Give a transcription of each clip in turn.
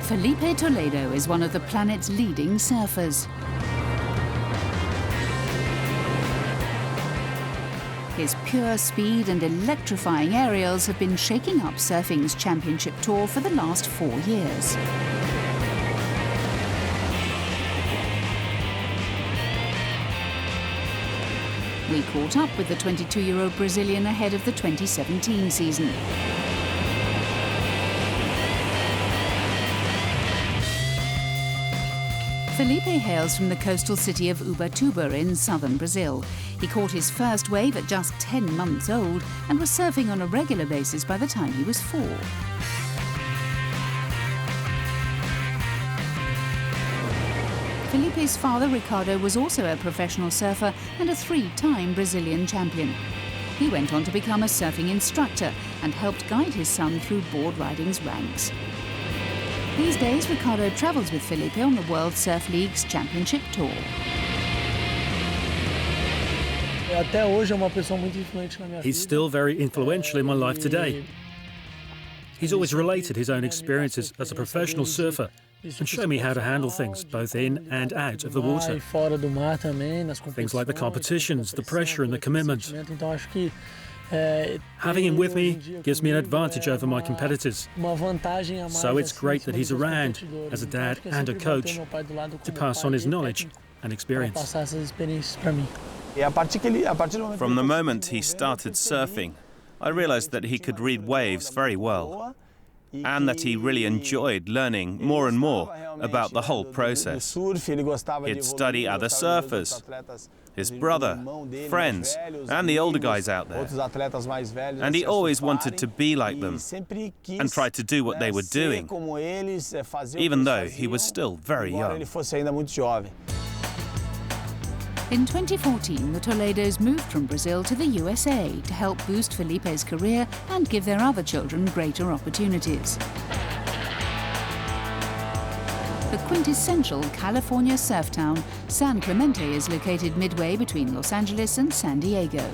Filipe Toledo is one of the planet's leading surfers. His pure speed and electrifying aerials have been shaking up surfing's championship tour for the last 4 years. We caught up with the 22-year-old Brazilian ahead of the 2017 season. Filipe hails from the coastal city of Ubatuba in southern Brazil. He caught his first wave at just 10 months old and was surfing on a regular basis by the time he was 4. Filipe's father, Ricardo, was also a professional surfer and a 3-time Brazilian champion. He went on to become a surfing instructor and helped guide his son through board riding's ranks. These days, Ricardo travels with Filipe on the World Surf League's championship tour. He's still very influential in my life today. He's always related his own experiences as a professional surfer and shown me how to handle things both in and out of the water. Things like the competitions, the pressure and the commitment. Having him with me gives me an advantage over my competitors. So it's great that he's around as a dad and a coach to pass on his knowledge and experience. From the moment he started surfing, I realized that he could read waves very well and that he really enjoyed learning more and more about the whole process. He'd study other surfers, his brother, friends, and the older guys out there. And he always wanted to be like them and tried to do what they were doing, even though he was still very young. In 2014, the Toledos moved from Brazil to the USA to help boost Filipe's career and give their other children greater opportunities. The quintessential California surf town, San Clemente is located midway between Los Angeles and San Diego.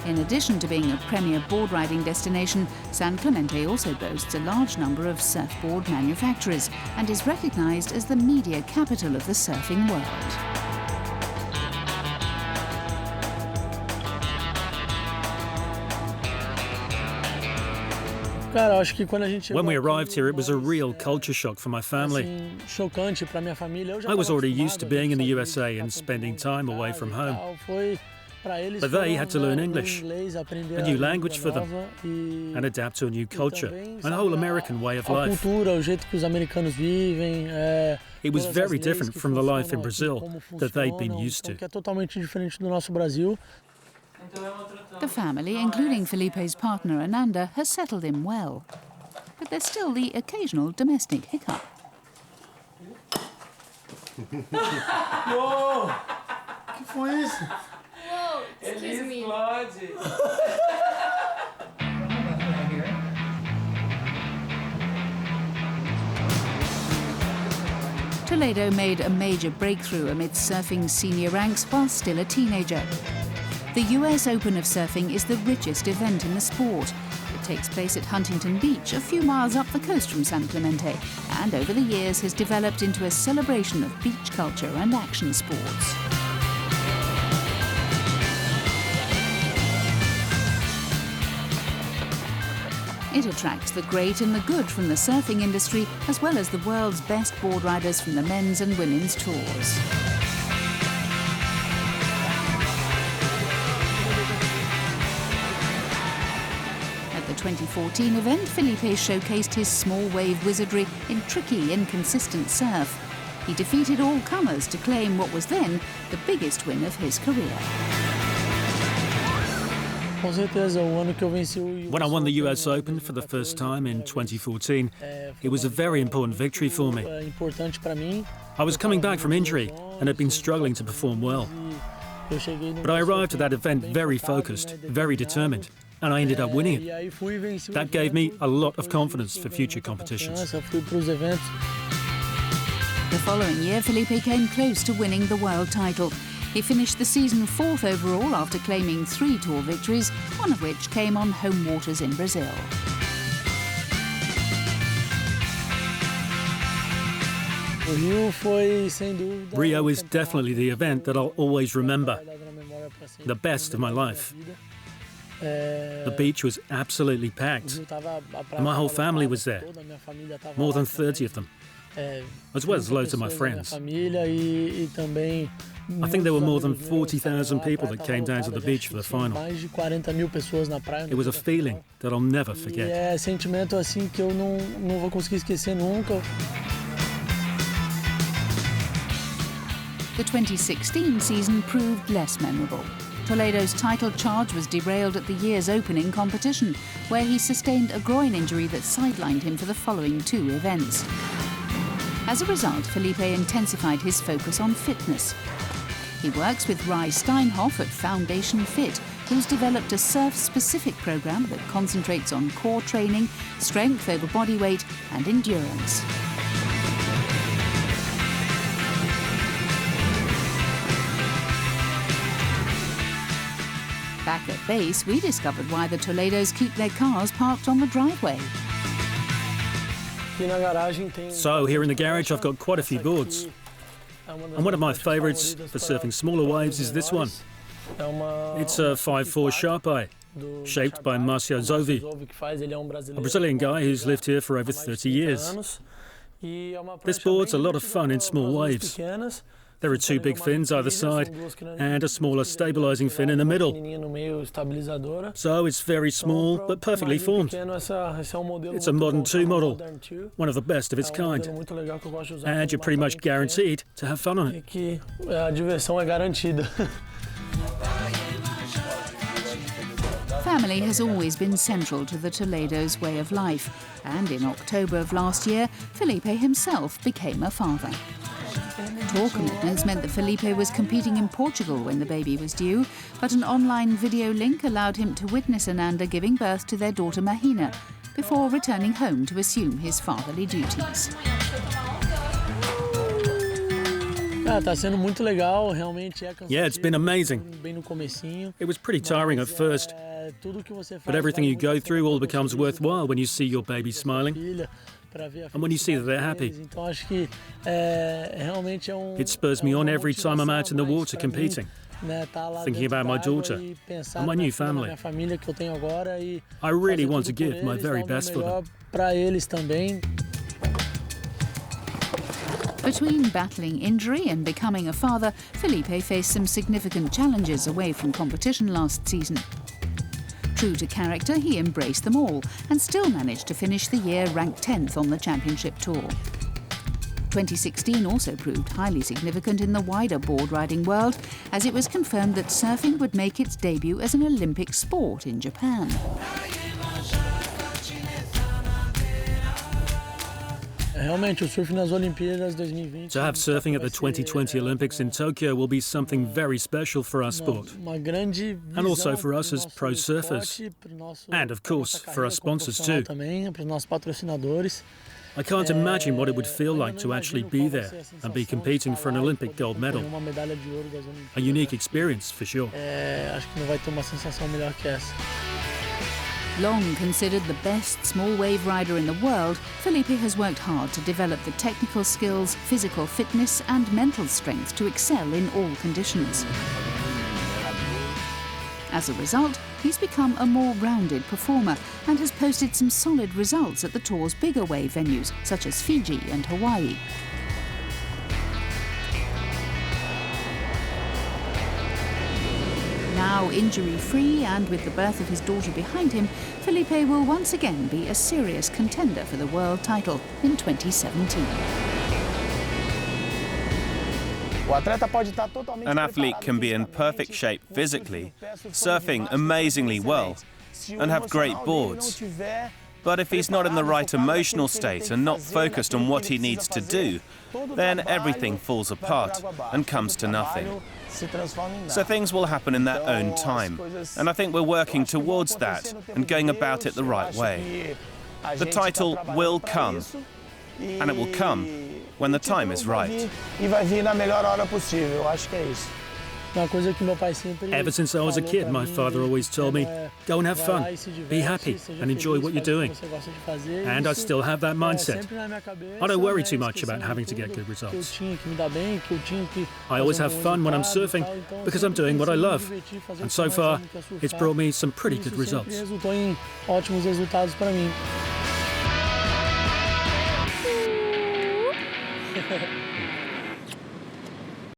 In addition to being a premier board riding destination, San Clemente also boasts a large number of surfboard manufacturers and is recognized as the media capital of the surfing world. When we arrived here, it was a real culture shock for my family. I was already used to being in the USA and spending time away from home. But they had to learn English, a new language for them, and adapt to a new culture, a whole American way of life. It was very different from the life in Brazil that they'd been used to. The family, including Filipe's partner Ananda, has settled in well. But there's still the occasional domestic hiccup. Whoa! Que foi isso? Whoa, excuse me. Toledo made a major breakthrough amid surfing's senior ranks while still a teenager. The US Open of Surfing is the richest event in the sport. It takes place at Huntington Beach, a few miles up the coast from San Clemente, and over the years has developed into a celebration of beach culture and action sports. It attracts the great and the good from the surfing industry, as well as the world's best board riders from the men's and women's tours. At the 2014 event, Filipe showcased his small wave wizardry in tricky, inconsistent surf. He defeated all comers to claim what was then the biggest win of his career. When I won the US Open for the first time in 2014, it was a very important victory for me. I was coming back from injury and had been struggling to perform well. But I arrived at that event very focused, very determined, and I ended up winning it. That gave me a lot of confidence for future competitions. The following year, Filipe came close to winning the world title. He finished the season 4th overall after claiming 3 tour victories, one of which came on home waters in Brazil. Rio is definitely the event that I'll always remember, the best of my life. The beach was absolutely packed, and my whole family was there, more than 30 of them, as well as loads of my friends. I think there were more than 40,000 people that came down to the beach for the final. It was a feeling that I'll never forget. The 2016 season proved less memorable. Toledo's title charge was derailed at the year's opening competition, where he sustained a groin injury that sidelined him for the following 2 events. As a result, Filipe intensified his focus on fitness. He works with Rai Steinhoff at Foundation Fit, who's developed a surf-specific program that concentrates on core training, strength over body weight, and endurance. Back at base, we discovered why the Toledos keep their cars parked on the driveway. So here in the garage I've got quite a few boards. And one of my favourites for surfing smaller waves is this one. It's a 5'4" Sharp Eye, shaped by Marcio Zovi, a Brazilian guy who's lived here for over 30 years. This board's a lot of fun in small waves. There are 2 big fins either side and a smaller stabilising fin in the middle. So it's very small but perfectly formed. It's a Modern 2 model, one of the best of its kind. And you're pretty much guaranteed to have fun on it. Family has always been central to the Toledo's way of life, and in October of last year, Filipe himself became a father. Tour commitments meant that Filipe was competing in Portugal when the baby was due, but an online video link allowed him to witness Ananda giving birth to their daughter Mahina, before returning home to assume his fatherly duties. Yeah, it's been amazing. It was pretty tiring at first, but everything you go through all becomes worthwhile when you see your baby smiling. And when you see that they're happy. It spurs me on every time I'm out in the water competing, thinking about my daughter and my new family. I really want to give my very best for them. Between battling injury and becoming a father, Filipe faced some significant challenges away from competition last season. True to character, he embraced them all and still managed to finish the year ranked 10th on the championship tour. 2016 also proved highly significant in the wider board riding world, as it was confirmed that surfing would make its debut as an Olympic sport in Japan. To have surfing at the 2020 Olympics in Tokyo will be something very special for our sport, and also for us as pro surfers, and of course for our sponsors too. I can't imagine what it would feel like to actually be there and be competing for an Olympic gold medal. A unique experience for sure. Long considered the best small wave rider in the world, Filipe has worked hard to develop the technical skills, physical fitness and mental strength to excel in all conditions. As a result, he's become a more rounded performer and has posted some solid results at the tour's bigger wave venues, such as Fiji and Hawaii. Now injury-free and with the birth of his daughter behind him, Filipe will once again be a serious contender for the world title in 2017. An athlete can be in perfect shape physically, surfing amazingly well, and have great boards. But if he's not in the right emotional state and not focused on what he needs to do, then everything falls apart and comes to nothing. So things will happen in their own time, and I think we're working towards that and going about it the right way. The title will come, and it will come when the time is right. Ever since I was a kid, my father always told me, go and have fun, be happy, and enjoy what you're doing. And I still have that mindset. I don't worry too much about having to get good results. I always have fun when I'm surfing because I'm doing what I love. And so far, it's brought me some pretty good results.